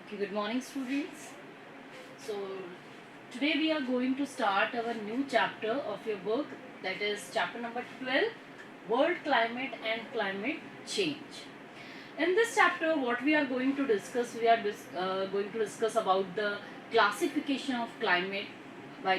Okay, good morning, students. So, today we are going to start our new chapter of your book, that is chapter number 12, World Climate and Climate Change. In this chapter, what we are going to discuss, going to discuss about the classification of climate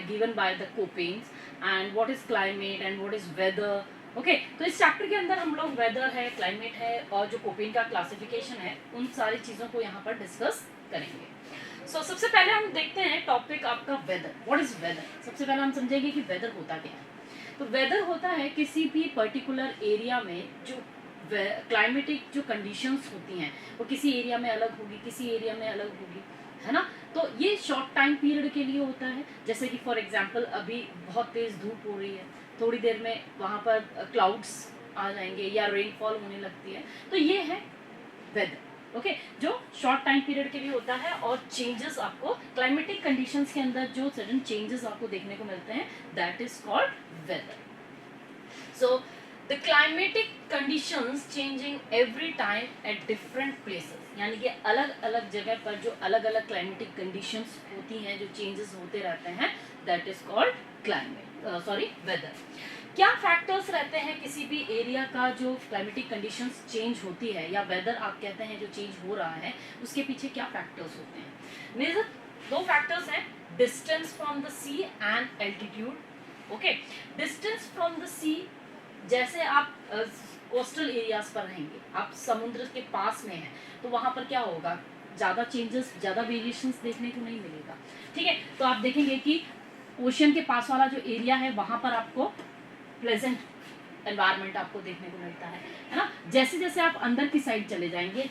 given by the Köppen, and what is climate and what is weather. Okay तो इस chapter के अंदर हम लोग weather है, climate है और जो कोपेन का क्लासिफिकेशन है उन सारी चीज़ों को यहाँ पर डिस्कस करेंगे। सबसे पहले हम देखते हैं टॉपिक आपका वेदर। What is whether? सबसे पहले हम समझेंगे कि वेदर होता क्या है। तो वेदर होता है किसी भी पर्टिकुलर एरिया में जो क्लाइमेटिक जो कंडीशंस होती हैं वो किसी एरिया में अलग होगी, किसी एरिया में अलग होगी, है ना। तो ये शॉर्ट टाइम पीरियड के लिए होता है। जैसे कि फॉर एग्जांपल अभी बहुत तेज़ धूप हो रही है, थोड़ी देर में वहाँ पर क्लाउड्स आ जाएंगे या रेनफॉल होने लगती है, तो ये है वेदर। ओके जो शॉर्ट टाइम पीरियड के लिए होता है और चेंजेस आपको क्लाइमेटिक कंडीशंस के अंदर जो सडन चेंजेस आपको देखने को मिलते हैं that is called weather. So the climatic conditions changing every time at different places, यानी कि अलग अलग जगह पर जो अलग अलग क्लाइमेटिक कंडीशंस होती हैं, जो चेंजेस होते रहते हैं, that is called climate weather. क्या फैक्टर्स रहते हैं किसी भी एरिया का जो क्लाइमेटिक कंडीशंस चेंज होती है या वेदर आप कहते हैं जो चेंज हो रहा है, उसके पीछे क्या फैक्टर्स होते हैं? मेजर दो फैक्टर्स हैं, distance from the sea and altitude. Okay distance from the sea, जैसे आप कोस्टल एरियाज पर रहेंगे, आप समुद्र के पास में हैं, तो वहां पर क्या होगा, ज़्यादा चेंजेस, ज़्यादा वेरिएशंस देखने को नहीं मिलेगा। ठीक है, तो आप देखेंगे कि ओशन के पास वाला जो एरिया है वहां पर आपको प्लेजेंट एनवायरनमेंट आपको देखने को मिलता है ना। जैसे जैसे आप अंदर की साइड चले जाएंगे,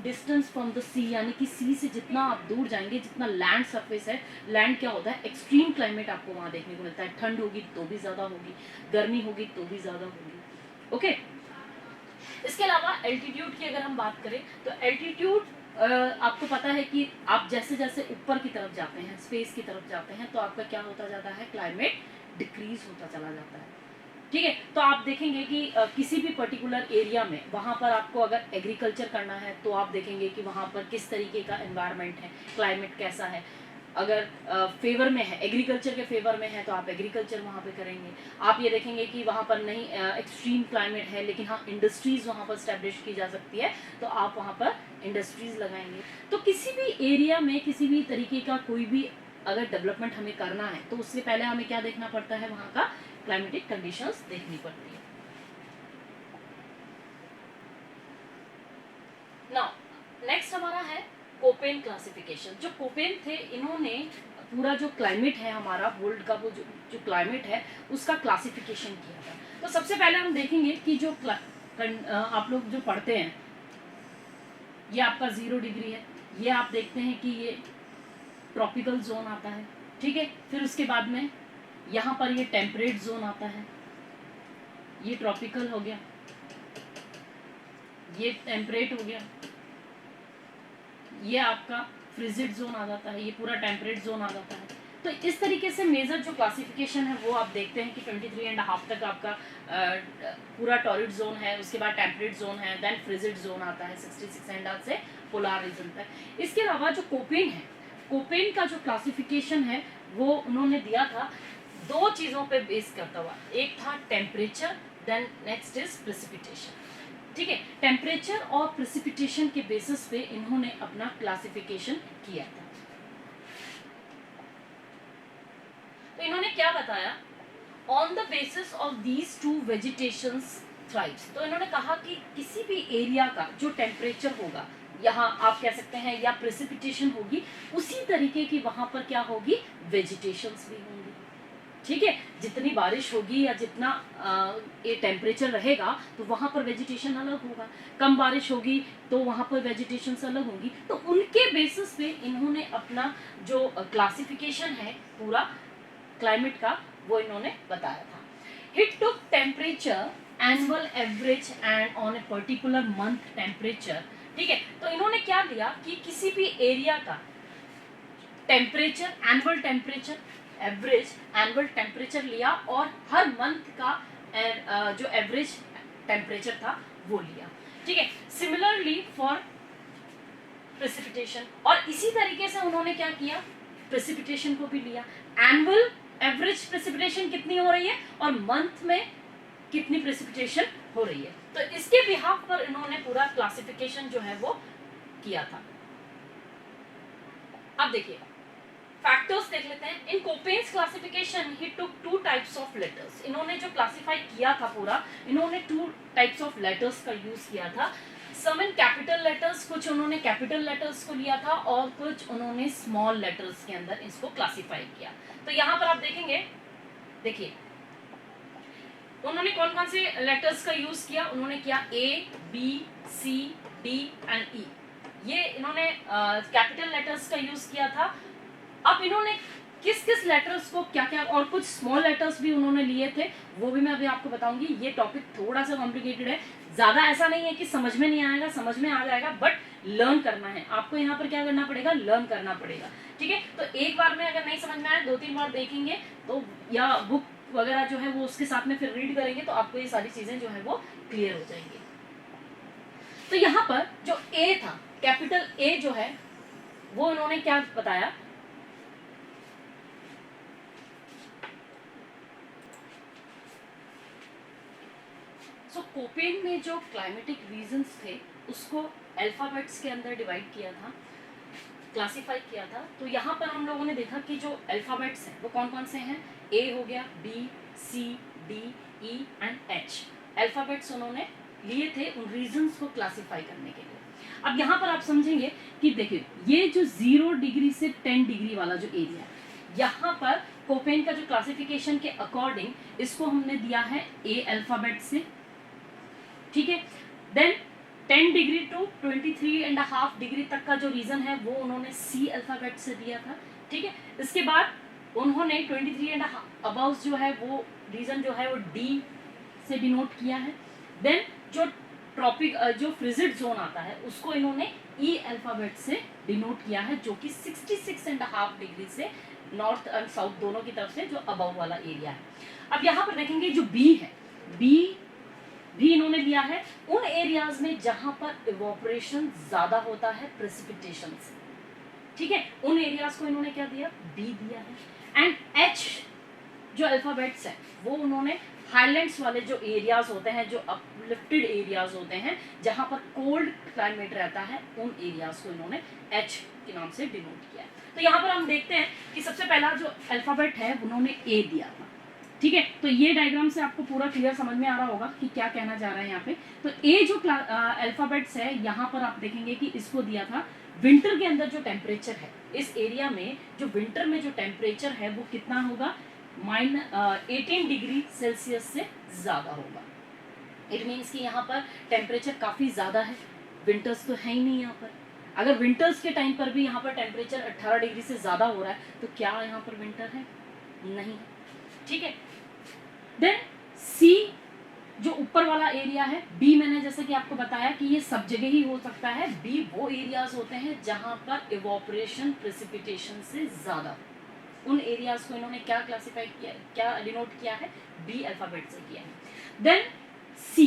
डिस्टेंस फ्रॉम द सी, यानी कि सी से जितना आप दूर जाएंगे, जितना लैंड सरफेस है, लैंड क्या होता है, एक्सट्रीम क्लाइमेट आपको वहां देखने को मिलता है। ठंड होगी तो भी ज्यादा होगी, गर्मी होगी तो भी ज्यादा होगी। ओके इसके अलावा एल्टीट्यूड की अगर हम बात करें तो एल्टीट्यूड आपको पता है कि आप जैसे जैसे ऊपर की तरफ जाते हैं, स्पेस की तरफ जाते हैं, तो आपका क्या होता जाता है, क्लाइमेट डिक्रीज होता चला जाता है। ठीक है, तो आप देखेंगे कि किसी भी पर्टिकुलर एरिया में वहाँ पर आपको अगर एग्रीकल्चर करना है तो आप देखेंगे कि वहाँ पर किस तरीके का एनवायरनमेंट है, क्लाइमेट कैसा है। अगर फेवर में है, एग्रीकल्चर के फेवर में है, तो आप एग्रीकल्चर वहाँ पे करेंगे। आप ये देखेंगे कि वहाँ पर नहीं एक्सट्रीम क्लाइमेट है, लेकिन हाँ इंडस्ट्रीज वहाँ पर स्टैब्लिश की जा सकती है, तो आप वहाँ पर इंडस्ट्रीज लगाएंगे। तो किसी भी एरिया में किसी भी तरीके का कोई भी अगर डेवलपमेंट हमें करना है तो उससे पहले हमें क्या देखना पड़ता है, वहाँ का क्लाइमेटिक कंडीशंस देखनी पड़ती है। नाउ नेक्स्ट हमारा है कोपेन क्लासिफिकेशन। जो कोपेन थे, इन्होंने पूरा जो क्लाइमेट है हमारा वर्ल्ड का, वो जो क्लाइमेट है उसका क्लासिफिकेशन किया था। तो सबसे पहले हम देखेंगे कि जो आप लोग जो पढ़ते हैं, ये आपका 0 डिग्री है, ये आप देखते हैं कि ये ट्रॉपिकल जोन आता है। ठीक है, फिर उसके बाद में यहाँ पर ये टेम्परेट जोन आता है, ये ट्रॉपिकल हो गया, ये टेम्परेट हो गया, ये आपका फ्रिजिड जोन आ जाता है, ये पूरा टेम्परेट जोन आ जाता है। तो इस तरीके से मेजर जो क्लासिफिकेशन है वो आप देखते हैं कि 23.5 तक आपका पूरा टॉरिड जोन है, उसके बाद टेम्परेट जोन है, देन फ्रिजिड जोन आता है 66.5 से पोलर रीजन तक। इसके अलावा जो कोपेन है, कोपेन का जो क्लासिफिकेशन है वो उन्होंने दिया था दो चीज़ों पे बेस करता हुआ। एक था temperature, then next is precipitation. ठीक है, टेम्परेचर और प्रेसिपिटेशन के बेसिस पे इन्होंने अपना क्लासिफिकेशन किया था। तो इन्होंने क्या बताया, on the basis of these two vegetations thrives. तो इन्होंने कहा कि किसी भी एरिया का जो टेम्परेचर होगा, यहाँ आप कह सकते हैं, या प्रेसिपिटेशन होगी, उसी तरीके की वहां पर क्या होगी, वेजिटेशंस भी होंगी। ठीक है, जितनी बारिश होगी या जितना ये टेम्परेचर रहेगा तो वहाँ पर वेजिटेशन अलग होगा, कम बारिश होगी तो वहाँ पर वेजिटेशन अलग होंगी। तो उनके बेसिस पे इन्होंने अपना जो क्लासिफिकेशन है पूरा क्लाइमेट का वो इन्होंने बताया था। Hit took temperature annual average and on a particular month temperature. ठीक है, तो इन्होंने क्या दिया कि किसी भी एरिया का temperature, annual temperature, average annual temperature लिया और हर मंथ का जो एवरेज टेम्परेचर था वो लिया। ठीक है, सिमिलरली फॉर प्रेसिपिटेशन, और इसी तरीके से उन्होंने क्या किया, प्रेसिपिटेशन को भी लिया, एनुअल एवरेज प्रेसिपिटेशन कितनी हो रही है और मंथ में कितनी प्रेसिपिटेशन हो रही है। तो इसके बिहाफ पर इन्होंने पूरा क्लासिफिकेशन जो है वो किया था। अब देखिए फैक्टर्स देख लेते हैं। In Koeppen's classification he took two types of letters. इन्होंने जो क्लासिफाई किया था पूरा, इन्होंने 2 टाइप्स ऑफ लेटर्स का यूज किया था। सम इन कैपिटल लेटर्स, कुछ उन्होंने कैपिटल लेटर्स को लिया था और कुछ उन्होंने स्मॉल लेटर्स के अंदर इसको क्लासिफाई किया। तो यहाँ पर आप देखेंगे, देखिए उन्होंने कौन कौन से लेटर्स का यूज किया, उन्होंने किया A, B, C, D and E। ये इन्होंने कैपिटल लेटर्स का यूज किया था। अब इन्होंने किस किस लेटर्स को क्या क्या, और कुछ स्मॉल लेटर्स भी उन्होंने लिए थे, वो भी मैं अभी आपको बताऊंगी। ये टॉपिक थोड़ा सा कॉम्प्लिकेटेड है, ज्यादा ऐसा नहीं है कि समझ में नहीं आएगा, समझ में आ जाएगा, बट लर्न करना है आपको। यहाँ पर क्या करना पड़ेगा, लर्न करना पड़ेगा, ठीक है। तो एक बार में अगर नहीं समझ में आए 2-3 बार देखेंगे तो, या बुक वगैरह जो है वो उसके साथ में फिर रीड करेंगे तो आपको ये सारी चीजें जो है वो क्लियर हो जाएंगी। तो यहाँ पर जो ए था, कैपिटल ए जो है वो उन्होंने क्या बताया, कोपेन ने जो क्लाइमेटिक रीजंस थे उसको अल्फाबेट्स के अंदर डिवाइड किया था, क्लासिफाई किया था। तो यहाँ पर हम लोगों ने देखा कि जो अल्फाबेट्स हैं वो कौन कौन से हैं, ए हो गया, B, C, D, E and H. Alphabets उन्होंने लिए थे उन रीजंस को क्लासिफाई करने के लिए। अब यहाँ पर आप समझेंगे कि देखिए ये जो 0 डिग्री से 10 डिग्री वाला जो एरिया है, यहाँ पर कोपेन का जो क्लासिफिकेशन के अकॉर्डिंग इसको हमने दिया है ए अल्फाबेट से, ठीक है। देन 10 डिग्री टू 23.5 डिग्री तक का जो रीजन है वो उन्होंने सी अल्फाबेट से दिया था, ठीक है। इसके बाद उन्होंने 23.5 अबाउट जो है वो रीजन जो है वो डी से डिनोट किया है। देन जो ट्रॉपिक जो फ्रिजिड जोन आता है उसको इन्होंने ई अल्फाबेट से डिनोट किया है, जो कि 66.5 डिग्री से नॉर्थ एंड साउथ दोनों की तरफ से जो अबव वाला एरिया है। अब यहाँ पर देखेंगे जो बी है, बी भी इन्होंने लिया है उन एरियाज में जहां पर इवोपरेशन ज्यादा होता है प्रेसिपिटेशन से, ठीक है। उन एरियाज को इन्होंने क्या दिया, बी दिया है। एंड एच जो अल्फाबेट्स है वो उन्होंने हाईलैंड्स वाले जो एरियाज होते हैं, जो अपलिफ्टेड एरियाज होते हैं, जहां पर कोल्ड क्लाइमेट रहता है, उन एरियाज को इन्होंने एच के नाम से डिनोट किया है। तो यहाँ पर हम देखते हैं कि सबसे पहला जो अल्फाबेट है उन्होंने ए दिया था, ठीक है। तो ये डायग्राम से आपको पूरा क्लियर समझ में आ रहा होगा कि क्या कहना चाह रहा है यहाँ पे। तो ए जो अल्फाबेट्स है यहाँ पर आप देखेंगे कि इसको दिया था विंटर के अंदर जो टेम्परेचर है इस एरिया में, जो विंटर में जो टेम्परेचर है वो कितना होगा, 18 डिग्री सेल्सियस से ज्यादा होगा। इट मीन्स कि यहाँ पर टेम्परेचर काफी ज्यादा है, विंटर्स तो है ही नहीं यहाँ पर। अगर विंटर्स के टाइम पर भी यहाँ पर टेम्परेचर 18 डिग्री से ज्यादा हो रहा है तो क्या यहाँ पर विंटर है, नहीं है, ठीक है। देन सी जो ऊपर वाला एरिया है, बी मैंने जैसे कि आपको बताया कि ये सब जगह ही हो सकता है। बी वो एरियाज होते हैं जहां पर इवोपरेशन प्रेसिपिटेशन से ज्यादा, उन एरियाज को इन्होंने क्या क्लासिफाई किया, क्या डिनोट किया है, बी अल्फाबेट से किया है। देन सी,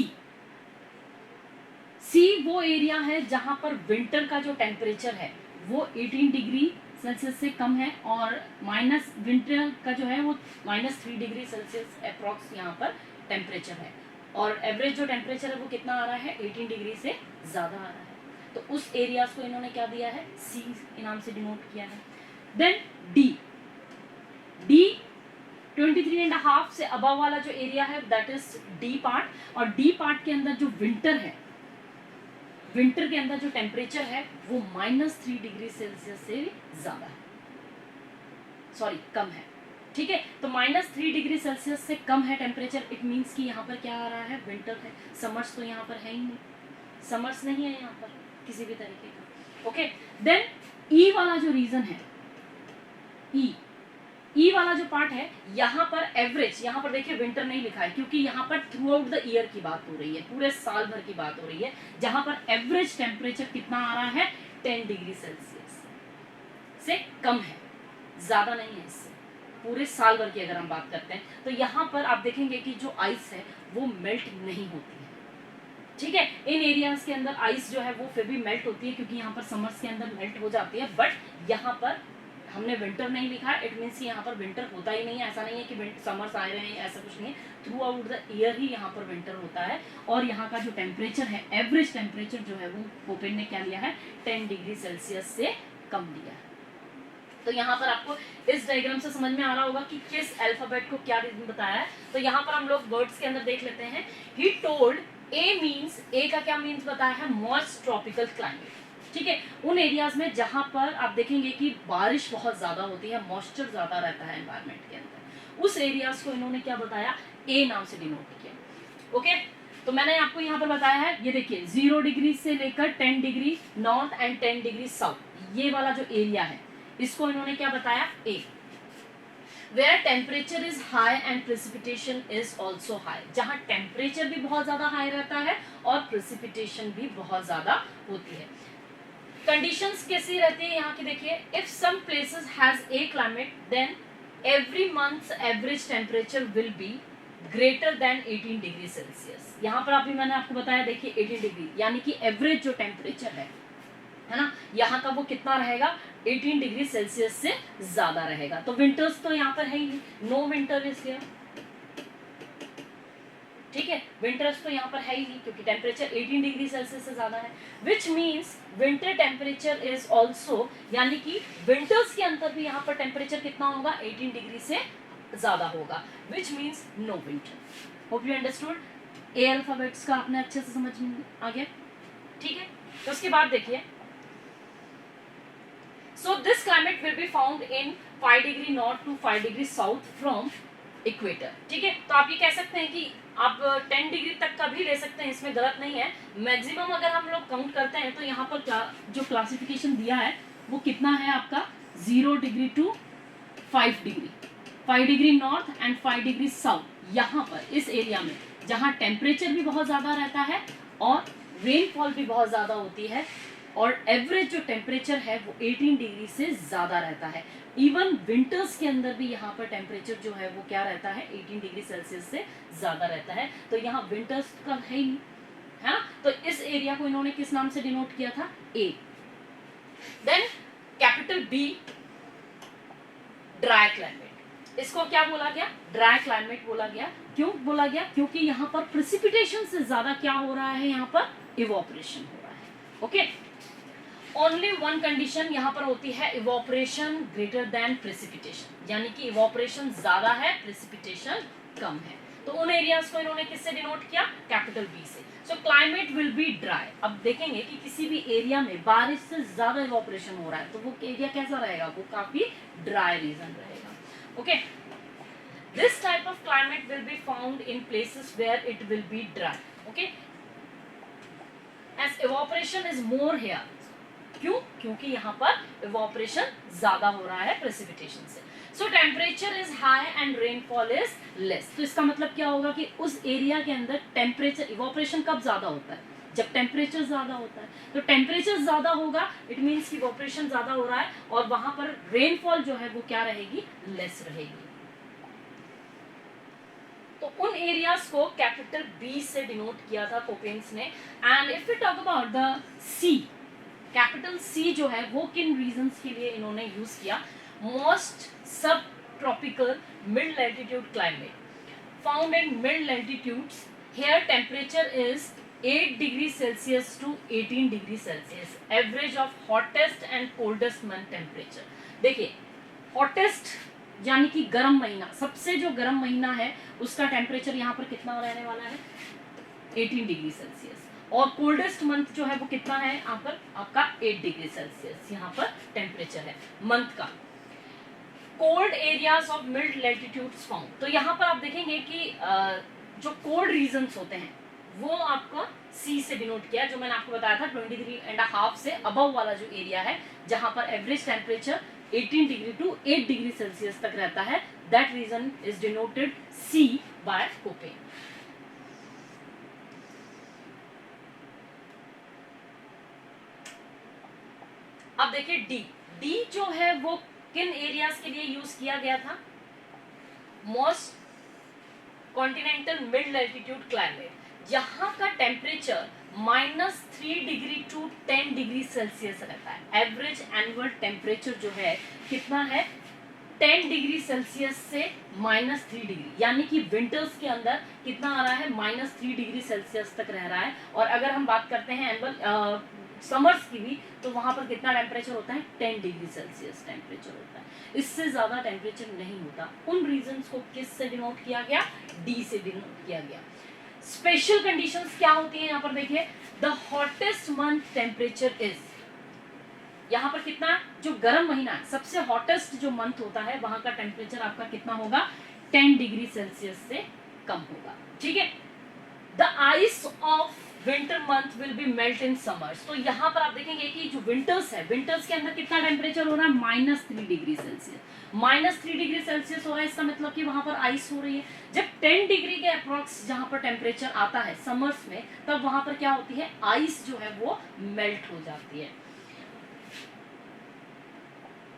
सी वो एरिया है जहां पर विंटर का जो टेम्परेचर है वो 18 डिग्री सेल्सियस से कम है, और माइनस विंटर का जो है वो -3 डिग्री सेल्सियस अप्रॉक्स यहाँ पर टेम्परेचर है, और एवरेज जो टेम्परेचर है वो कितना आ रहा है, 18 डिग्री से ज्यादा आ रहा है। तो उस एरियाज को इन्होंने क्या दिया है, सी के नाम से डिनोट किया है। देन डी, डी 23.5 से अबव वाला जो एरिया है दैट इज डी पार्ट, और डी पार्ट के अंदर जो विंटर है, विंटर के अंदर जो टेम्परेचर है वो -3 डिग्री सेल्सियस से ज्यादा है, सॉरी कम है, ठीक है। तो -3 डिग्री सेल्सियस से कम है टेम्परेचर, इट मीन्स कि यहाँ पर क्या आ रहा है, विंटर है। समर्स तो यहाँ पर है ही नहीं, समर्स नहीं है यहाँ पर किसी भी तरीके का, ओके। देन ई वाला जो रीजन है, ई वाला जो पार्ट है, यहाँ पर एवरेज, यहाँ पर देखिए विंटर नहीं लिखा है क्योंकि यहाँ पर थ्रू आउट द ईयर की बात हो रही है, पूरे साल भर की बात हो रही है, जहां पर एवरेज टेम्परेचर कितना आ रहा है, 10 डिग्री सेल्सियस से कम है, ज्यादा नहीं है इससे, पूरे साल भर की अगर हम बात करते हैं। तो यहाँ पर आप देखेंगे कि जो आइस है वो मेल्ट नहीं होती है, ठीक है। इन एरियाज के अंदर आइस जो है वो फिर भी मेल्ट होती है क्योंकि यहाँ पर समर्स के अंदर मेल्ट हो जाती है, बट यहाँ पर हमने विंटर नहीं लिखा है, इट मीन्स यहाँ पर विंटर होता ही नहीं है। ऐसा नहीं है कि समर्स आए रहे हैं, ऐसा कुछ नहीं है, थ्रू आउट द ईयर ही यहाँ पर विंटर होता है। और यहाँ का जो टेम्परेचर है, एवरेज टेम्परेचर जो है वो कोपेन ने क्या लिया है, 10 डिग्री सेल्सियस से कम लिया है। तो यहाँ पर आपको इस डायग्राम से समझ में आ रहा होगा कि किस अल्फाबेट को क्या रीजन बताया है। तो यहाँ पर हम लोग वर्ड्स के अंदर देख लेते हैं। ही टोल्ड, ए मीन्स, ए का क्या मीन्स बताया है, मॉइस्ट ट्रॉपिकल क्लाइमेट। ठीक है, उन एरियाज में जहां पर आप देखेंगे कि बारिश बहुत ज्यादा होती है, मॉइस्चर ज्यादा रहता है एनवायरमेंट के अंदर, उस एरियाज को इन्होंने क्या बताया, ए नाम से डिनोट किया। ओके, तो मैंने आपको यहाँ पर बताया है, ये देखिए 0 डिग्री से लेकर 10 degree north and 10 degree south, ये वाला जो एरिया है इसको इन्होंने क्या बताया, ए। Where temperature is high and precipitation is also high, जहाँ टेम्परेचर भी बहुत ज्यादा हाई रहता है और प्रेसिपिटेशन भी बहुत ज्यादा होती है। कंडीशंस कैसी रहती है यहाँ की देखिए, if some places has a climate then every month average temperature will be greater than 18 degree Celsius. यहाँ पर अभी मैंने आपको बताया देखिए 18 डिग्री, यानी कि एवरेज जो टेम्परेचर है ना, यहाँ का वो कितना रहेगा, 18 डिग्री सेल्सियस से ज्यादा रहेगा। तो विंटर्स तो यहाँ पर है ही नहीं, नो विंटर इज हियर। ठीक है, विंटर्स तो यहाँ पर है ही नहीं क्योंकि टेम्परेचर 18 डिग्री सेल्सियस से ज्यादा है, which means winter temperature is also, यानी कि विंटर्स के अंदर भी यहाँ पर टेम्परेचर कितना होगा, 18 डिग्री से ज्यादा होगा, which means no winter. Hope you understood. A alphabets का आपने अच्छे से समझ में आ गया। ठीक है, तो उसके बाद देखिए, so this climate will be found in 5 degree north to 5 degree south from equator। ठीक है, तो आप ये कह सकते हैं कि आप 10 डिग्री तक का भी ले सकते हैं, इसमें गलत नहीं है। मैक्सिमम अगर हम लोग काउंट करते हैं तो यहाँ पर जो क्लासिफिकेशन दिया है वो कितना है आपका, 0 degree to 5 degree, 5 degree north and 5 degree south. यहाँ पर इस एरिया में जहाँ टेम्परेचर भी बहुत ज्यादा रहता है और रेनफॉल भी बहुत ज्यादा होती है और एवरेज जो टेम्परेचर है वो 18 डिग्री से ज्यादा रहता है। इवन विंटर्स के अंदर भी यहाँ पर टेम्परेचर जो है वो क्या रहता है, 18 डिग्री सेल्सियस से ज्यादा रहता है। तो यहाँ विंटर्स का है ही नहीं, है ना। तो इस एरिया को इन्होंने किस नाम से डिनोट किया था, A. Then capital B, dry climate. इसको क्या बोला गया, ड्राई क्लाइमेट बोला गया। क्यों बोला गया, क्योंकि यहाँ पर प्रेसिपिटेशन से ज्यादा क्या हो रहा है, यहाँ पर इवोपरेशन हो रहा है। ओके, ओनली वन कंडीशन यहाँ पर होती है, इवोपरेशन ग्रेटर देन प्रेसिपिटेशन, यानी कि इवोपरेशन ज्यादा है, प्रेसिपिटेशन कम है। तो उन एरियाज को इन्होंने किससे डिनोट किया, कैपिटल बी से। सो क्लाइमेट विल बी ड्राई। अब देखेंगे कि किसी भी एरिया में बारिश से ज्यादा इवोपरेशन हो रहा है तो वो एरिया कैसा रहेगा, वो काफी ड्राई रीजन रहेगा। Okay, this type of climate will be found in places where it will be dry. Okay, as evaporation is more here. क्यों, क्योंकि यहाँ पर इवोपरेशन ज्यादा हो रहा है प्रेसिपिटेशन से। सो temperature is high and rainfall is less. तो इसका मतलब क्या होगा कि उस एरिया के अंदर टेम्परेचर, इवोपरेशन कब ज्यादा होता है, जब टेम्परेचर ज्यादा होता है। तो टेम्परेचर ज्यादा होगा, इट मीन्स कि इवोपरेशन ज्यादा हो रहा है और वहां पर रेनफॉल जो है वो क्या रहेगी, लेस रहेगी। तो उन एरियाज को कैपिटल बी से डिनोट किया था कोपेन्स ने। And if you talk about the C, capital C जो है वो किन रीजंस के लिए इन्होंने यूज किया, most sub tropical mid latitude climate found in mid latitudes, here temperature is 8 degree Celsius to 18 degree Celsius, average of hottest and coldest month temperature. देखिए, hottest यानी कि गर्म महीना, सबसे जो गर्म महीना है उसका टेम्परेचर यहाँ पर कितना रहने वाला है, 18 डिग्री सेल्सियस। और कोल्डेस्ट मंथ जो है वो कितना है यहाँ पर आपका 8 डिग्री सेल्सियस यहाँ पर टेम्परेचर है मंथ का। Cold areas of mid latitudes found. तो यहाँ पर आप देखेंगे कि जो कोल्ड रीजन्स होते हैं वो आपका सी से डिनोट किया, जो मैंने आपको बताया था 23.5 से अबव वाला जो एरिया है जहां पर average temperature 18 degree to 8 degree Celsius तक रहता है, that region is denoted C by Koppen. अब देखिए डी, डी जो है वो किन एरियाज के लिए यूज किया गया था, most continental mid latitude climate, यहाँ का temperature -3 degree to 10 degree Celsius रहता है। एवरेज एनुअल टेम्परेचर जो है कितना है, 10 डिग्री सेल्सियस से -3 डिग्री, यानी कि विंटर्स के अंदर कितना आ रहा है, -3 डिग्री सेल्सियस तक रह रहा है। और अगर हम बात करते हैं एनुअल समर्स की भी, तो वहां पर कितना टेम्परेचर होता है, 10 डिग्री सेल्सियस टेम्परेचर होता है। इससे ज्यादा टेम्परेचर नहीं होता। उन रीजंस को किस से डिनोट किया गया, डी से डिनोट किया गया। स्पेशल कंडीशंस क्या होती है, यहाँ पर देखिए, the hottest month temperature is, यहाँ पर कितना, जो गर्म महीना है, सबसे हॉटेस्ट जो मंथ होता है, वहां का टेम्परेचर आपका कितना होगा, 10 डिग्री सेल्सियस से कम होगा। ठीक है। The ice of winter month will B melt in summers. तो यहाँ पर आप देखेंगे कि जो विंटर्स है, विंटर्स के अंदर कितना टेम्परेचर हो रहा है, -3 डिग्री सेल्सियस। -3 डिग्री सेल्सियस हो रहा है, इसका मतलब कि वहां पर आइस हो रही है। जब 10 डिग्री के अप्रॉक्स जहां पर टेम्परेचर आता है समर्स में, तब वहां पर क्या होती है, आइस जो है वो मेल्ट हो जाती है।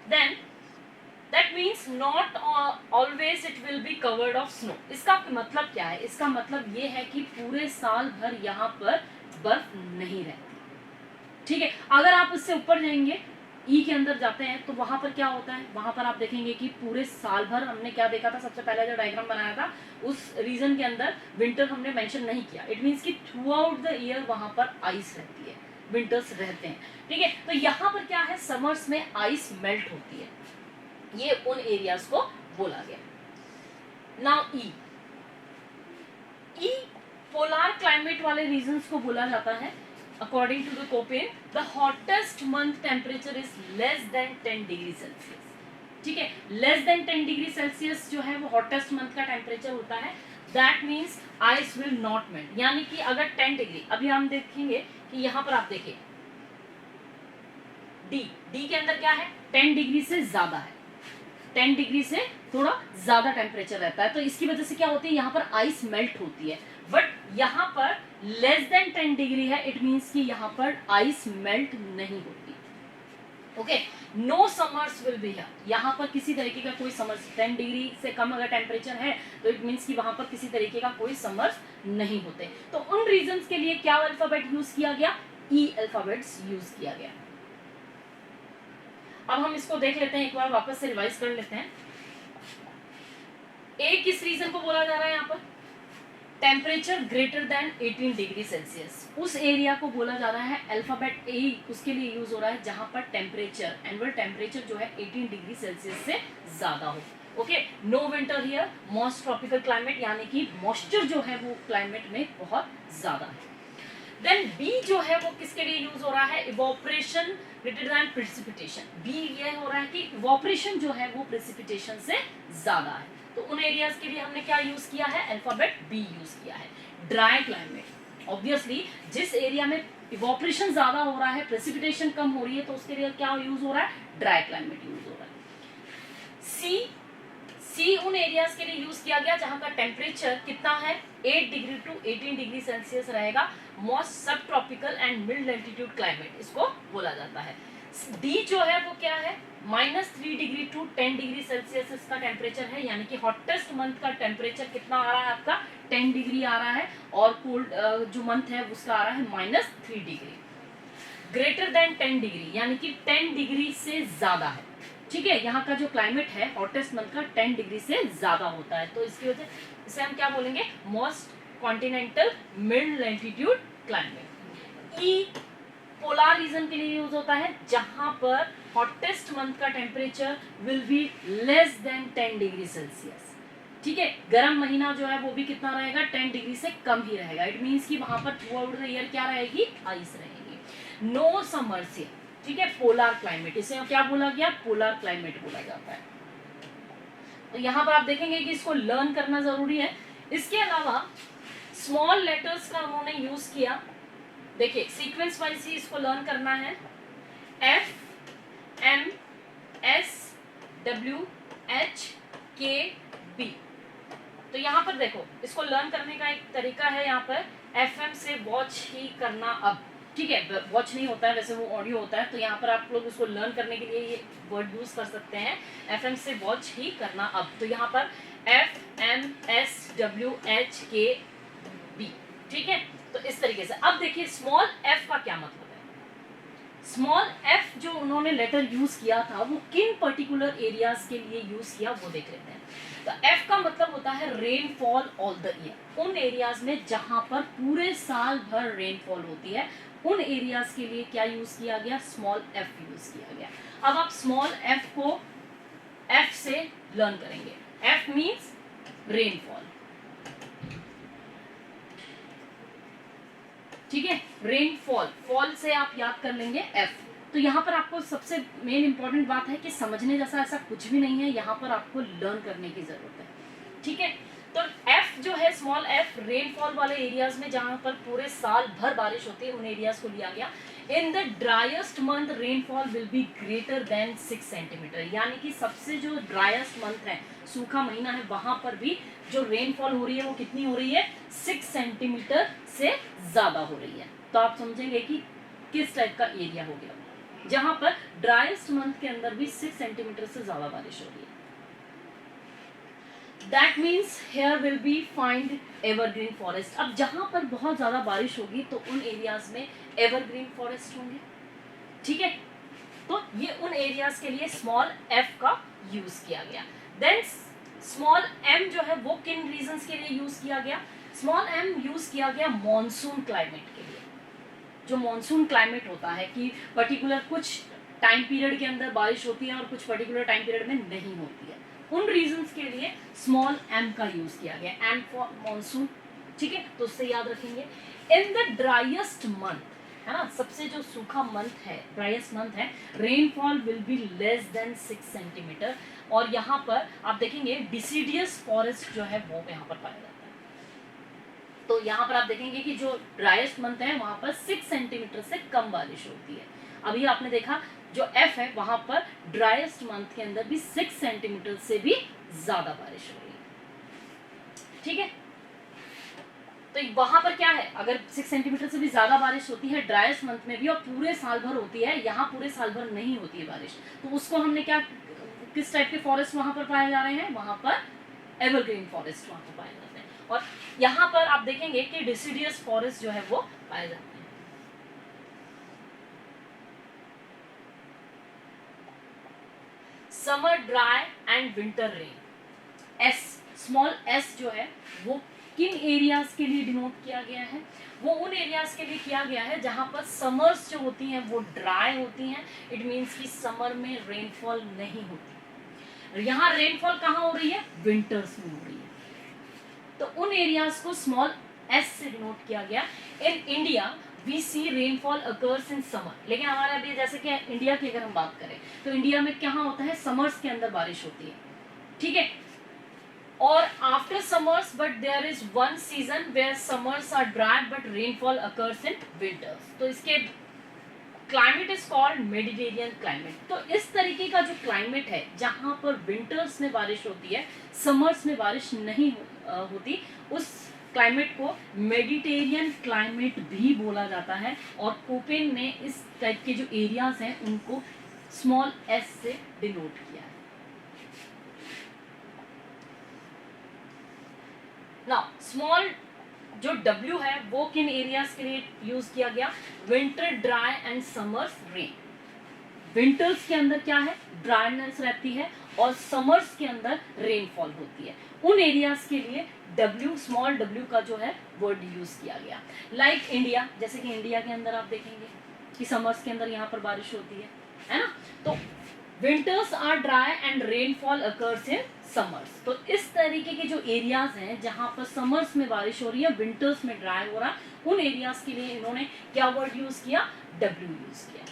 Then that means not always it will be covered of snow। इसका मतलब क्या है, इसका मतलब ये है कि पूरे साल भर यहाँ पर बर्फ नहीं रहती। ठीक है। अगर आप इससे ऊपर जाएंगे, ई के अंदर जाते हैं, तो वहां पर क्या होता है, वहां पर आप देखेंगे कि पूरे साल भर, हमने क्या देखा था, सबसे पहले जो डायग्राम बनाया था, उस रीजन के अंदर विंटर हमने मेंशन नहीं किया। इट मीन्स कि थ्रू आउट द ईयर वहां पर आइस रहती है, विंटर्स रहते हैं। ठीक है। तो यहाँ पर क्या है, समर्स में आइस मेल्ट होती है। ये उन एरियाज को बोला गया। नाउ ई पोलर क्लाइमेट वाले रीजन्स को बोला जाता है। According to the Koppen, the hottest month temperature is less than 10 degree Celsius. ठीक है। लेस देन 10 डिग्री सेल्सियस जो है वो हॉटेस्ट मंथ का टेम्परेचर होता है। That means ice will not melt, यानी कि अगर 10 डिग्री, अभी हम देखेंगे कि यहाँ पर आप देखिए डी के अंदर क्या है, 10 डिग्री से ज्यादा है, 10 डिग्री से थोड़ा ज्यादा टेम्परेचर रहता है। तो इसकी वजह से क्या होती है, यहाँ पर आइस मेल्ट होती है। बट यहाँ पर लेस देन 10 डिग्री है, इट मीन्स कि यहाँ पर आइस मेल्ट नहीं होती। Okay. No summers will be here, यहाँ पर किसी तरीके का कोई समर्स, 10 डिग्री से कम अगर टेम्परेचर है, तो इट मीन्स कि वहां पर किसी तरीके का कोई समर्स नहीं होते। तो उन रीजंस के लिए क्या अल्फाबेट यूज किया गया, ई अल्फाबेट्स यूज किया गया। अब हम इसको देख लेते हैं, एक बार वापस से रिवाइज कर लेते हैं। ए किस रीजन को बोला जा रहा है, यहाँ पर temperature greater than 18 degree Celsius, उस एरिया को बोला जा रहा है। अल्फाबेट ए उसके लिए यूज हो रहा है जहां पर टेम्परेचर, एनुअल टेम्परेचर जो है 18 डिग्री सेल्सियस से ज्यादा हो। Okay. No winter here, moist tropical climate, यानी कि मॉइस्चर जो है वो क्लाइमेट में बहुत ज्यादा है। देन बी जो है वो किसके लिए यूज हो रहा है, evaporation greater than precipitation. B ये हो रहा है कि इवोपरेशन जो है वो प्रेसिपिटेशन से ज्यादा है। तो उन एरियाज के लिए हमने क्या यूज किया है, अल्फाबेट बी यूज किया है। ड्राई क्लाइमेट, ऑब्वियसली जिस एरिया में इवोपरेशन ज्यादा हो रहा है, प्रेसिपिटेशन कम हो रही है, तो उसके लिए क्या यूज हो रहा है, ड्राई क्लाइमेट यूज हो रहा है। सी उन एरियाज के लिए यूज किया गया जहां का टेम्परेचर कितना है, 8 डिग्री टू 18 डिग्री सेल्सियस रहेगा। Most sub tropical and mid altitude climate इसको बोला जाता है। डी जो है वो क्या है, -3 डिग्री टू 10 डिग्री सेल्सियस इसका टेम्परेचर है, यानी कि हॉटेस्ट मंथ का टेम्परेचर कितना आ रहा है आपका, 10 डिग्री आ रहा है। और कोल्ड जो मंथ है उसका आ रहा है -3 डिग्री। ग्रेटर देन 10 डिग्री, यानी कि 10 डिग्री से ज्यादा है। ठीक है। यहाँ का जो क्लाइमेट है हॉटेस्ट मंथ का 10 डिग्री से ज्यादा होता है, तो इसकी वजह से हम क्या बोलेंगे, most continental mid latitude climate. E polar region के लिए यूज होता है जहां पर हॉटेस्ट मंथ का temperature will be less than 10 degree Celsius. ठीक है। गर्म महीना जो है वो भी कितना रहेगा, 10 डिग्री से कम ही रहेगा। इट मीन्स कि वहां पर थ्रू आउट द ईयर क्या रहेगी, आइस रहेगी। No summers here. ठीक है। पोलर क्लाइमेट, इसे क्या बोला गया, पोलर क्लाइमेट बोला जाता है। तो यहाँ पर आप देखेंगे कि इसको लर्न करना जरूरी है। इसके अलावा स्मॉल लेटर्स का उन्होंने यूज किया। देखिए सीक्वेंस वाइज ही इसको लर्न करना है। F M S W H K B। तो यहाँ पर देखो, इसको लर्न करने का एक तरीका है, यहाँ पर FM से वॉच ही करना अब। ठीक है। वॉच नहीं होता है, वैसे वो ऑडियो होता है, तो यहाँ पर आप लोग उसको लर्न करने के लिए ये वर्ड यूज कर सकते हैं, FM से वॉच ही करना अब। तो यहाँ पर F M S W H K B। ठीक है, तो इस तरीके से। अब देखिए स्मॉल एफ का क्या मतलब है। स्मॉल एफ जो उन्होंने लेटर यूज किया था वो किन पर्टिकुलर एरियाज के लिए यूज किया वो देख लेते हैं। तो एफ का मतलब होता है रेनफॉल ऑल द ईयर, उन एरियाज में जहां पर पूरे साल भर रेनफॉल होती है उन एरियाज के लिए क्या यूज किया गया, स्मॉल एफ यूज किया गया। अब आप स्मॉल एफ को एफ से लर्न करेंगे। एफ मीन्स रेनफॉल, ठीक है, रेनफॉल, फॉल से आप याद कर लेंगे एफ। तो यहाँ पर आपको सबसे मेन इंपॉर्टेंट बात है कि समझने जैसा ऐसा कुछ भी नहीं है, यहाँ पर आपको लर्न करने की जरूरत है, ठीक है। तो एफ जो है स्मॉल एफ रेनफॉल वाले एरियाज में जहां पर पूरे साल भर बारिश होती है उन एरियाज को लिया गया। In the driest month rainfall will be greater then 6 centimetre, यानी कि सबसे जो ड्राइएस्ट मंथ है, सूखा महीना है, वहां पर भी जो रेनफॉल हो रही है वो कितनी हो रही है, 6 सेंटीमीटर से ज्यादा हो रही है। तो आप समझेंगे कि किस टाइप का एरिया हो गया जहां पर ड्राइएस्ट मंथ के अंदर भी 6 सेंटीमीटर से ज्यादा बारिश हो रही है। That means here will be find evergreen forest। अब जहां पर बहुत ज्यादा बारिश होगी तो उन एरियाज में एवरग्रीन फॉरेस्ट होंगे, ठीक है। तो ये उन एरियाज के लिए स्मॉल एफ का यूज किया गया। देन स्मॉल एम जो है वो किन रीजंस के लिए यूज किया गया, स्मॉल एम यूज किया गया मॉनसून क्लाइमेट के लिए। जो मॉनसून क्लाइमेट होता है कि पर्टिकुलर कुछ टाइम पीरियड के अंदर बारिश होती है और कुछ पर्टिकुलर टाइम पीरियड में नहीं होती है, उन रीजंस के लिए स्मॉल एम का यूज किया गया, एम फॉर मॉनसून, ठीक है। तो उससे याद रखेंगे। इन द ड्राइएस्ट मंथ, है ना, सबसे जो सूखा मंथ है, ड्राइएस्ट मंथ है, rainfall will be less then 6 centimetre. और यहाँ पर आप देखेंगे डिसीडियस फॉरेस्ट जो है वो यहाँ पर पाया जाता है। तो यहाँ पर आप देखेंगे कि जो ड्राइएस्ट मंथ है वहां पर 6 सेंटीमीटर से कम बारिश होती है। अभी आपने देखा जो एफ है वहां पर ड्राइएस्ट मंथ के अंदर भी 6 सेंटीमीटर से भी ज्यादा बारिश हो रही है, ठीक है। तो वहां पर क्या है, अगर 6 सेंटीमीटर से भी ज्यादा बारिश होती है ड्राइएस्ट मंथ में भी और पूरे साल भर होती है, यहाँ पूरे साल भर नहीं होती है बारिश, तो उसको हमने क्या, किस टाइप के फॉरेस्ट वहां पर पाए जा रहे हैं, वहां पर एवरग्रीन फॉरेस्ट वहां पर पाए जाते हैं। और यहाँ पर आप देखेंगे कि डिसीडियस फॉरेस्ट जो है वो पाए जाते हैं। Summer dry and winter rain, S, small S जो है वो किन एरियाज के लिए डिनोट किया गया है, वो उन एरियाज के लिए किया गया है जहां पर समर्स जो होती हैं वो ड्राई होती हैं। इट मींस कि समर में रेनफॉल नहीं होती। यहाँ रेनफॉल कहाँ हो रही है, विंटर्स में हो रही है। तो उन एरियाज को स्मॉल एस से डिनोट किया गया। In India we see rainfall occurs in summer, लेकिन हमारे अभी जैसे कि इंडिया की अगर हम बात करें तो इंडिया में क्या होता है, समर्स के अंदर बारिश होती है, ठीक है। और after summers but there is one season where summers are dry but rainfall occurs in winters. तो इसके climate is called Mediterranean climate. तो इस तरीके का जो क्लाइमेट है जहां पर विंटर्स में बारिश होती है, समर्स में बारिश नहीं होती, उस क्लाइमेट को मेडिटेरियन क्लाइमेट भी बोला जाता है। और कोपेन ने इस टाइप के जो एरियाज हैं उनको स्मॉल एस से डिनोट किया है। नाउ स्मॉल जो W है वो किन एरियाज के लिए यूज किया गया, winter dry and summers rain. Winters के अंदर क्या है, ड्राइनेस रहती है और समर्स के अंदर रेनफॉल होती है। उन एरियाज के लिए W, स्मॉल W का जो है वर्ड यूज किया गया। लाइक इंडिया, जैसे कि इंडिया के अंदर आप देखेंगे कि समर्स के अंदर यहाँ पर बारिश होती है ना। तो winters are dry and rainfall occurs in summers. तो इस तरीके के जो एरियाज हैं जहां पर समर्स में बारिश हो रही है, विंटर्स में ड्राई हो रहा है, उन एरियाज के लिए इन्होंने क्या वर्ड यूज किया, W यूज किया।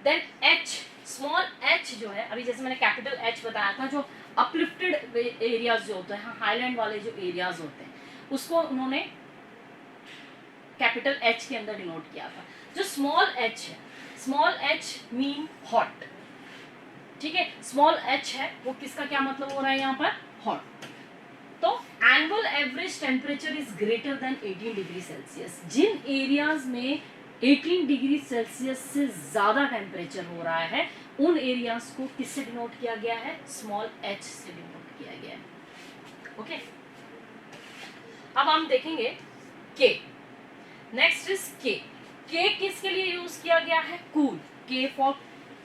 देन H, स्मॉल H जो है, अभी जैसे मैंने कैपिटल H बताया था, जो अपलिफ्टेड एरियाज जो होते हैं, हाईलैंड वाले जो एरियाज होते हैं, उसको उन्होंने कैपिटल H के अंदर डिनोट किया था। जो स्मॉल H है, स्मॉल H मीन हॉट, ठीक है। स्मॉल H है वो किसका क्या मतलब हो रहा है यहाँ पर, हॉट। तो annual average temperature is greater than 18 degree Celsius. जिन एरियाज में 18 डिग्री सेल्सियस से ज्यादा टेम्परेचर हो रहा है उन एरियाज को किससे डिनोट किया गया है, स्मॉल H से डिनोट किया गया है, ओके। अब हम देखेंगे के। नेक्स्ट इज के। के किसके लिए यूज किया गया है? कूल। के फॉर,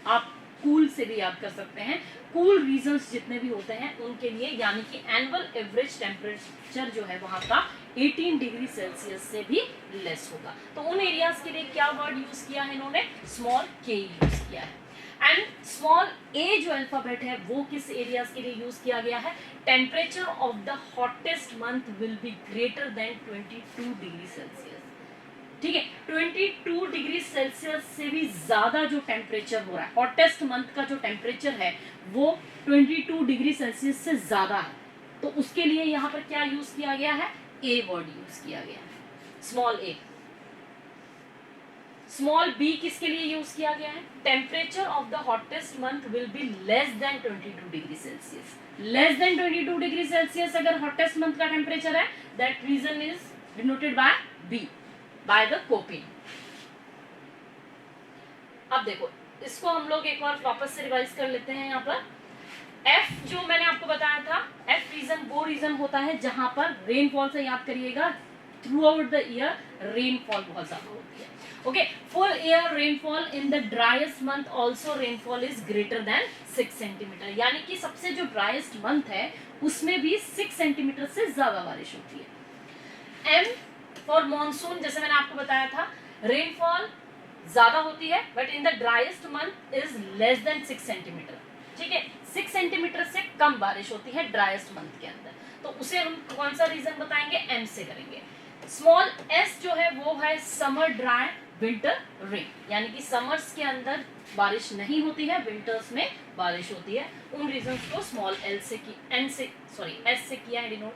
आप कूल से भी याद कर सकते हैं, कूल रीजन्स जितने भी होते हैं उनके लिए, यानी कि एनुअल एवरेज टेम्परेचर जो है वहां का 18 डिग्री सेल्सियस से भी लेस होगा। तो उन एरियाज के लिए क्या वर्ड यूज किया है इन्होंने? स्मॉल के यूज किया है। एंड स्मॉल ए जो अल्फाबेट है वो किस एरियाज के लिए यूज किया गया है? Temperature of the hottest month will be greater then 22 degree Celsius. ठीक है, 22 डिग्री सेल्सियस से भी ज्यादा जो टेम्परेचर हो रहा है, हॉटेस्ट मंथ का जो टेम्परेचर है वो 22 डिग्री सेल्सियस से ज्यादा है, तो उसके लिए यहाँ पर क्या यूज किया गया है? ए वर्ड यूज किया गया है, स्मॉल ए। स्मॉल बी किसके लिए यूज किया गया है? Temperature of the hottest month will be less than 22 degree Celsius. Less than 22 degree Celsius अगर हॉटेस्ट मंथ का टेम्परेचर है, that region is denoted by B, by the Koeppen. अब देखो, इसको हम लोग एक बार वापस से रिवाइज कर लेते हैं। यहाँ पर एफ जो मैंने आपको बताया था, एफ रीजन वो रीजन होता है जहां पर रेनफॉल से, याद करिएगा, through out the year rainfall बहुत ज्यादा होती है। Okay, full year rainfall in the driest month also rainfall is greater then 6 centimetre, यानी कि सबसे जो ड्राइएस्ट मंथ है उसमें भी 6 सेंटीमीटर से ज्यादा बारिश होती है। एम फॉर मॉनसून, जैसे मैंने आपको बताया था, रेनफॉल ज्यादा होती है but in the driest month is less then 6 centimetre. ठीक है, 6 सेंटीमीटर से कम बारिश होती है ड्राइएस्ट मंथ के अंदर, तो उसे हम कौन सा रीजन बताएंगे? एम से करेंगे। स्मॉल एस जो है वो है समर ड्राई विंटर रेन, यानी कि समर्स के अंदर बारिश नहीं होती है, विंटर्स में बारिश होती है। उन रीजंस को स्मॉल एल से एस से किया है डिनोट।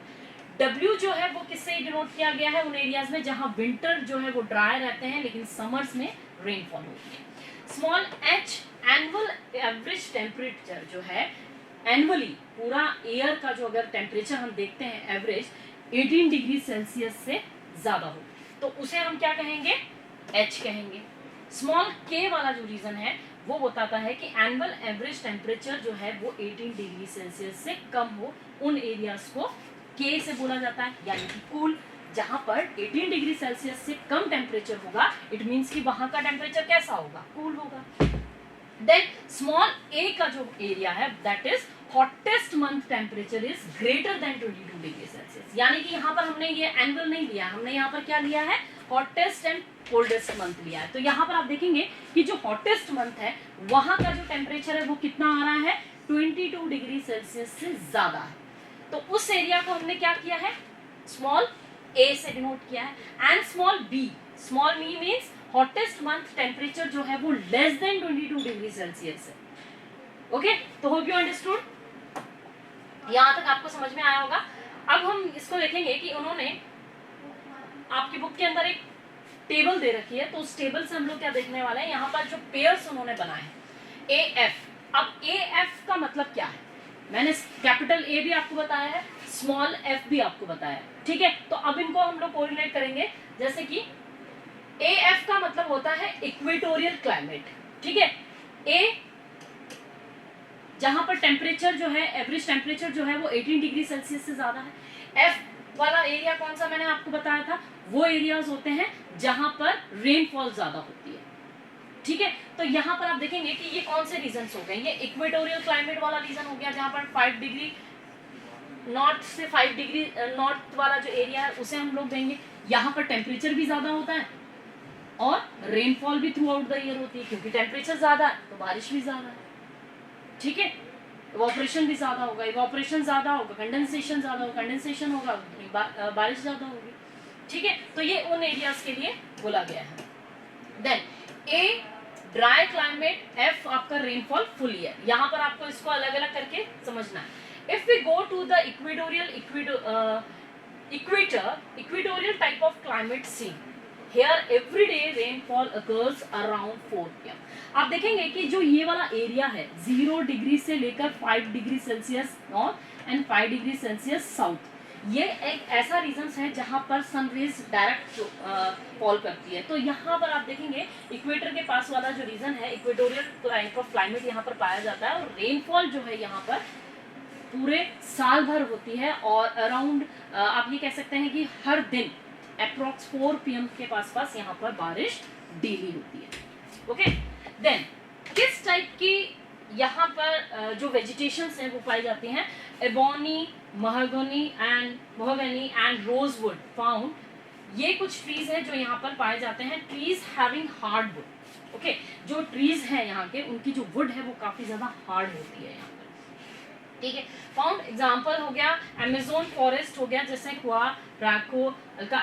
W जो है वो किससे डिनोट किया गया है? उन एरियाज में जहां विंटर जो है वो ड्राई रहते हैं लेकिन समर्स में रेनफॉल होती है। Small h annual average temperature जो है, एनुअली पूरा ईयर का जो अगर टेम्परेचर हम देखते हैं एवरेज 18 डिग्री सेल्सियस से ज्यादा हो, तो उसे हम क्या कहेंगे? h कहेंगे। स्मॉल k वाला जो रीजन है वो बताता है कि एनुअल एवरेज टेम्परेचर जो है वो 18 डिग्री सेल्सियस से कम हो, उन एरियाज को के से बोला जाता है, यानी कि कूल। जहां पर 18 डिग्री सेल्सियस से कम टेम्परेचर होगा, इट मींस कि वहां का टेम्परेचर कैसा होगा? कूल होगा। देन स्मॉल ए का जो एरिया है, that is hottest month temperature is greater then 22 degree Celsius, यानी कि यहाँ पर हमने ये एनुअल नहीं लिया, हमने यहाँ पर क्या लिया है? हॉटेस्ट एंड कोल्डेस्ट मंथ लिया है। तो यहाँ पर आप देखेंगे कि जो हॉटेस्ट मंथ है वहां का जो टेम्परेचर है वो कितना आ रहा है? 22 डिग्री सेल्सियस से ज्यादा है, तो उस एरिया को हमने क्या किया है? स्मॉल ए से डिनोट किया है। And small B, small B means hottest month temperature जो है वो लेस देन 22 डिग्री सेल्सियस है। ओके, तो होप यू अंडरस्टूड, यहां तक आपको समझ में आया होगा। अब हम इसको देखेंगे कि उन्होंने आपकी बुक के अंदर एक टेबल दे रखी है, तो उस टेबल से हम लोग क्या देखने वाले हैं? यहाँ पर जो पेयर्स उन्होंने बनाए हैं, ए एफ। अब ए एफ का मतलब क्या है? मैंने कैपिटल ए भी आपको बताया है, स्मॉल एफ भी आपको बताया है, ठीक है। तो अब इनको हम लोग कोरिलेट करेंगे, जैसे कि ए एफ का मतलब होता है इक्वेटोरियल क्लाइमेट, ठीक है। ए जहां पर टेम्परेचर जो है, एवरेज टेम्परेचर जो है वो 18 डिग्री सेल्सियस से ज्यादा है। एफ वाला एरिया कौन सा मैंने आपको बताया था? वो एरियाज होते हैं जहां पर रेनफॉल ज्यादा होती है, ठीक है। तो यहाँ पर आप देखेंगे कि ये कौन से रीजन हो गए? ये इक्वेटोरियल क्लाइमेट वाला रीजन हो गया, जहां पर 5 डिग्री नॉर्थ से 5 डिग्री नॉर्थ वाला जो एरिया है उसे हम लोग देंगे। यहाँ पर टेम्परेचर भी ज्यादा होता है और रेनफॉल भी थ्रू आउट द ईयर होती है, क्योंकि टेम्परेचर ज्यादा है तो बारिश भी ज्यादा है, ठीक है। इवोपरेशन भी ज्यादा होगा, इवोपरेशन ज्यादा होगा, कंडेंसेशन ज्यादा होगा, कंडेंसेशन होगा, बारिश ज्यादा होगी, ठीक है। तो ये उन एरियाज के लिए बोला गया है। Then A dry climate, F आपका रेनफॉल फुल ईयर। यहाँ पर आपको इसको अलग अलग करके समझना है। If we go to the equatorial type of climate C, here every day rainfall occurs around 4 PM। आप देखेंगे कि जो ये वाला एरिया है 0 डिग्री से लेकर 5 degree Celsius north and 5 degree Celsius south, ये एक ऐसा रीजन है जहां पर सनरेज डायरेक्ट फॉल करती है। तो यहाँ पर आप देखेंगे इक्वेटर के पास वाला जो रीजन है, इक्वेटोरियल टाइप ऑफ क्लाइमेट यहाँ पर पाया जाता है, और रेनफॉल जो है यहाँ पर पूरे साल भर होती है और अराउंड आप ये कह सकते हैं कि हर दिन अप्रॉक्स 4 PM के पास यहाँ पर बारिश डेली होती है। ओके, देन किस टाइप की यहाँ पर जो वेजिटेशंस हैं वो पाई जाती हैं, एबोनी, महगनी एंड रोजवुड फाउंड, ये कुछ ट्रीज हैं जो यहाँ पर पाए जाते हैं। Trees having hard would, okay, जो ट्रीज हैं यहाँ के उनकी जो वुड है वो काफी ज्यादा हार्ड होती है यहाँ पर, ठीक है। फाउंड एग्जांपल हो गया अमेजोन फॉरेस्ट हो गया, जैसे हुआ राको का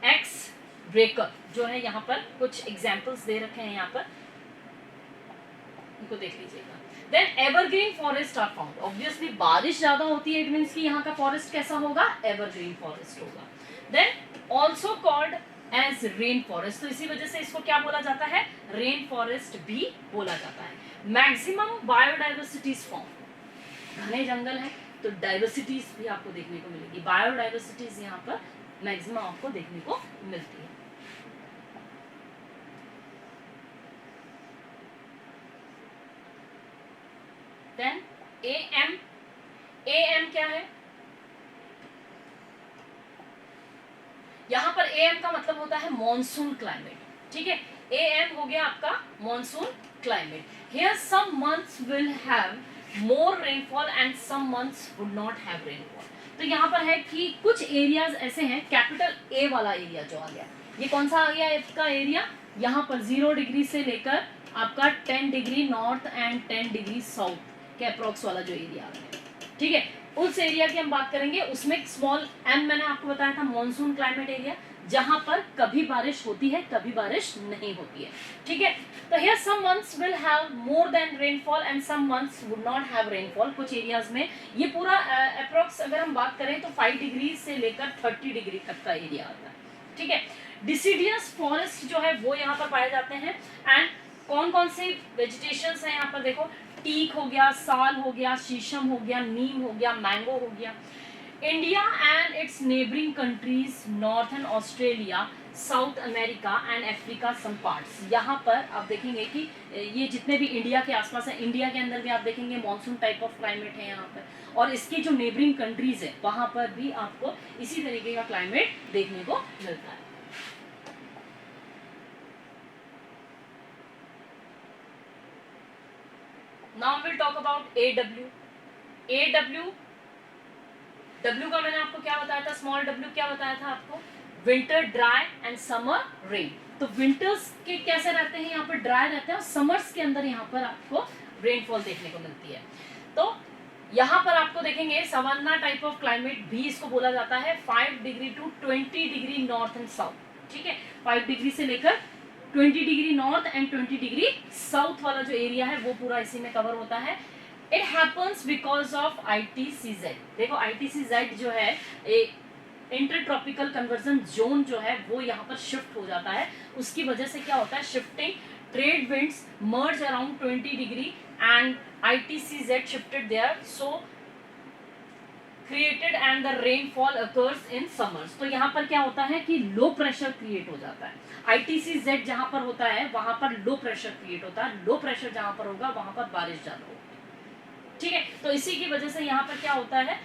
एक्स ब्रेकर, जो है यहाँ पर कुछ एग्जांपल्स दे रखे हैं यहाँ पर, इनको देख लीजिएगा। Then evergreen forest are found, obviously बारिश ज्यादा होती है, इट मींस कि यहाँ का फॉरेस्ट कैसा होगा, एवरग्रीन फॉरेस्ट होगा। Then also called as rain forest, तो इसी वजह से इसको क्या बोला जाता है, रेन फॉरेस्ट भी बोला जाता है। मैक्सिमम बायोडाइवर्सिटीज फाउंड, घने जंगल है तो डाइवर्सिटीज भी आपको देखने को मिलेगी, बायोडाइवर्सिटीज यहाँ पर मैक्सिमम आपको देखने को मिलती है। देन एम क्या है, यहां पर एम का मतलब होता है मॉनसून क्लाइमेट, ठीक है। एम हो गया आपका monsoon climate. Here some months will have more rainfall and some months would not have rainfall. तो यहाँ पर है कि कुछ एरियाज ऐसे हैं, कैपिटल ए वाला एरिया जो आ गया, ये कौन सा आ गया इसका एरिया, यहाँ पर 0 डिग्री से लेकर आपका 10 degree north and 10 degree south के अप्रोक्स वाला जो एरिया आ गया, ठीक है, उस एरिया की हम बात करेंगे। उसमें स्मॉल एम मैंने आपको बताया था मॉनसून क्लाइमेट एरिया, जहां पर कभी बारिश होती है कभी बारिश नहीं होती है, ठीक है। तो here some months will have more than rainfall and some months would not have rainfall. कुछ एरियाज में ये पूरा अप्रोक्स अगर हम बात करें तो 5 डिग्री से लेकर 30 डिग्री तक का एरिया आता है, ठीक है। डिसीडियस फॉरेस्ट जो है वो यहाँ पर पाए जाते हैं। एंड कौन कौन से वेजिटेशंस हैं यहाँ पर देखो, टीक हो गया, साल हो गया, शीशम हो गया, नीम हो गया, मैंगो हो गया। India and its neighbouring countries, northern Australia, South America and Africa some parts. यहाँ पर आप देखेंगे कि ये जितने भी इंडिया के आसपास है, इंडिया के अंदर भी आप देखेंगे मॉनसून टाइप ऑफ क्लाइमेट है यहाँ पर, और इसकी जो नेबरिंग कंट्रीज है वहाँ पर भी आपको इसी तरीके का क्लाइमेट देखने को मिलता है। Now we'll talk about AW. W का मैंने आपको क्या बताया था, स्मॉल w क्या बताया था आपको, winter dry and summer rain. तो विंटर्स के कैसे रहते हैं, यहाँ पर ड्राई रहते हैं, और समर्स के अंदर यहाँ पर आपको रेनफॉल देखने को मिलती है। तो यहाँ पर आपको देखेंगे सवाना टाइप ऑफ क्लाइमेट भी इसको बोला जाता है, 5 degree to 20 degree north and south, ठीक है, 5 डिग्री से लेकर 20 degree north and 20 degree south वाला जो एरिया है वो पूरा इसी में कवर होता है। It happens because of ITCZ। देखो ITCZ जो है इंटर ट्रॉपिकल कन्वर्जन जोन जो है वो यहाँ पर शिफ्ट हो जाता है, उसकी वजह से क्या होता है, shifting trade winds merge around 20 degree and ITCZ shifted there, so created and the rainfall occurs in summers. तो यहाँ पर क्या होता है कि लो प्रेशर क्रिएट हो जाता है। ITCZ जहाँ पर होता है वहां पर लो प्रेशर क्रिएट होता है, लो प्रेशर जहाँ पर होगा वहां पर बारिश ज्यादा होगी, ठीक है। तो इसी की वजह से यहाँ पर क्या होता है,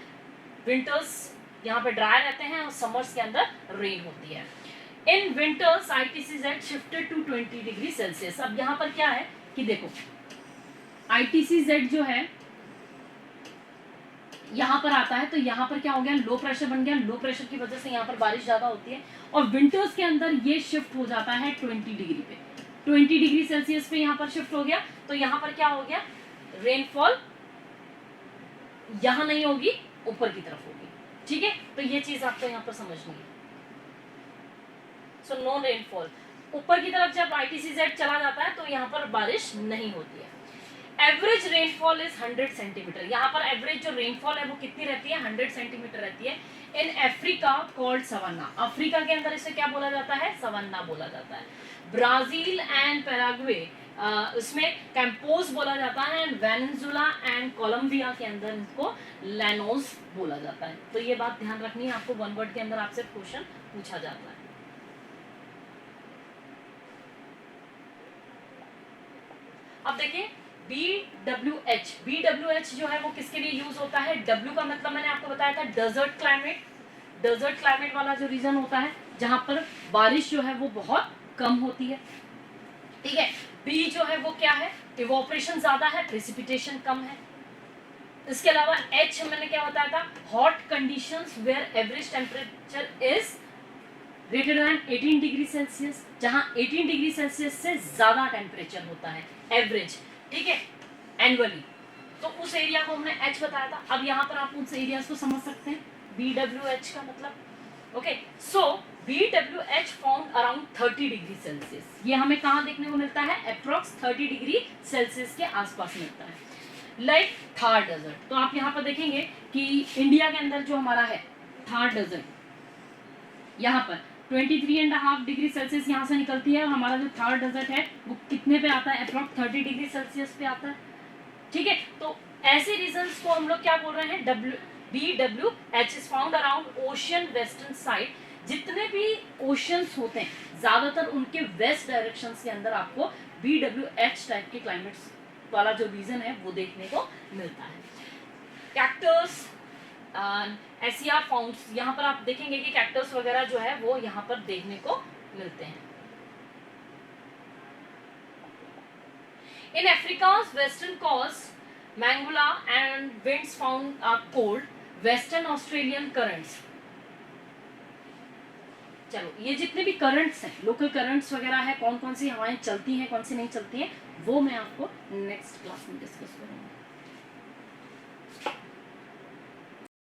विंटर्स यहाँ पे ड्राई रहते हैं और समर्स के अंदर रेन होती है। In winters ITCZ shifted to 20 degree Celsius. अब यहाँ पर क्या है कि देखो ITCZ जो है यहाँ पर आता है, तो यहाँ पर क्या हो गया, लो प्रेशर बन गया, लो प्रेशर की वजह से यहाँ पर बारिश ज्यादा होती है, और विंटर्स के अंदर ये शिफ्ट हो जाता है 20 डिग्री पे, 20 डिग्री सेल्सियस पे यहाँ पर शिफ्ट हो गया। तो यहाँ पर क्या हो गया, रेनफॉल यहाँ नहीं होगी, ऊपर की तरफ होगी, ठीक है। तो ये चीज आपको यहाँ पर समझनी है। सो नो रेनफॉल, ऊपर की तरफ जब ITCZ चला जाता है तो यहाँ पर बारिश नहीं होती है। Average rainfall is 100 centimetre. यहाँ पर एवरेज जो रेनफॉल है वो कितनी रहती है, 100 सेंटीमीटर रहती है। In Africa called savanna, Africa के अंदर इसे क्या बोला जाता है, सवाना बोला जाता है। ब्राजील एंड पैराग्वे उसमें कैंपोज बोला जाता है, एंड वेनेजुला एंड कोलंबिया के अंदर इसको लैनोज बोला जाता है। तो ये बात ध्यान रखनी है आपको, वन वर्ड के अंदर आपसे क्वेश्चन पूछा जाता है। अब देखिए BWH जो है वो किसके लिए यूज होता है? W का मतलब मैंने आपको बताया था डेजर्ट क्लाइमेट, डेजर्ट क्लाइमेट वाला जो रीजन होता है जहां पर बारिश जो है वो बहुत कम होती है, ठीक है। B जो है वो क्या है? इवोपरेशन ज्यादा है, प्रेसिपिटेशन कम है। इसके अलावा H मैंने क्या बताया था? Hot conditions where average temperature is greater than 18 degree Celsius, जहां 18 डिग्री सेल्सियस से ज्यादा टेम्परेचर होता है एवरेज, ठीक है, एनुअली। तो उस एरिया को हमने H बताया था। अब यहाँ पर आप उस एरिया को समझ सकते हैं, BWH का मतलब, ओके। सो BWH found around 30 degree Celsius, ये हमें कहाँ देखने को मिलता है? अप्रोक्स 30 डिग्री सेल्सियस के आसपास मिलता है। लाइक थार डेजर्ट, तो आप यहाँ पर देखेंगे कि इंडिया के अंदर जो हमारा है थार डेजर्ट, यहाँ पर 23.5 डिग्री सेल्सियस यहाँ से निकलती है, और हमारा जो थार डेजर्ट है वो कितने पे आता है? अप्रॉक्स 30 डिग्री सेल्सियस पे आता है, ठीक है। तो ऐसे रीजन्स को हम लोग क्या बोल रहे हैं? BWH is found around ocean western side, जितने भी ओशंस होते हैं ज्यादातर उनके वेस्ट डायरेक्शंस के अंदर आपको BWH टाइप के क्लाइमेट्स वाला जो रीजन है वो देखने को मिलता है। कैक्टस SCR फाउंड्स, यहाँ पर आप देखेंगे कि कैक्टस वगैरह जो है वो यहाँ पर देखने को मिलते हैं। इन अफ्रीका's वेस्टर्न कोस्ट मैंगोला and winds found are cold western Australian currents. चलो, ये जितने भी करंट्स हैं, लोकल करंट्स वगैरह है, कौन कौन सी हवाएं चलती हैं, कौन सी नहीं चलती हैं, वो मैं आपको नेक्स्ट क्लास में डिस्कस करूंगी।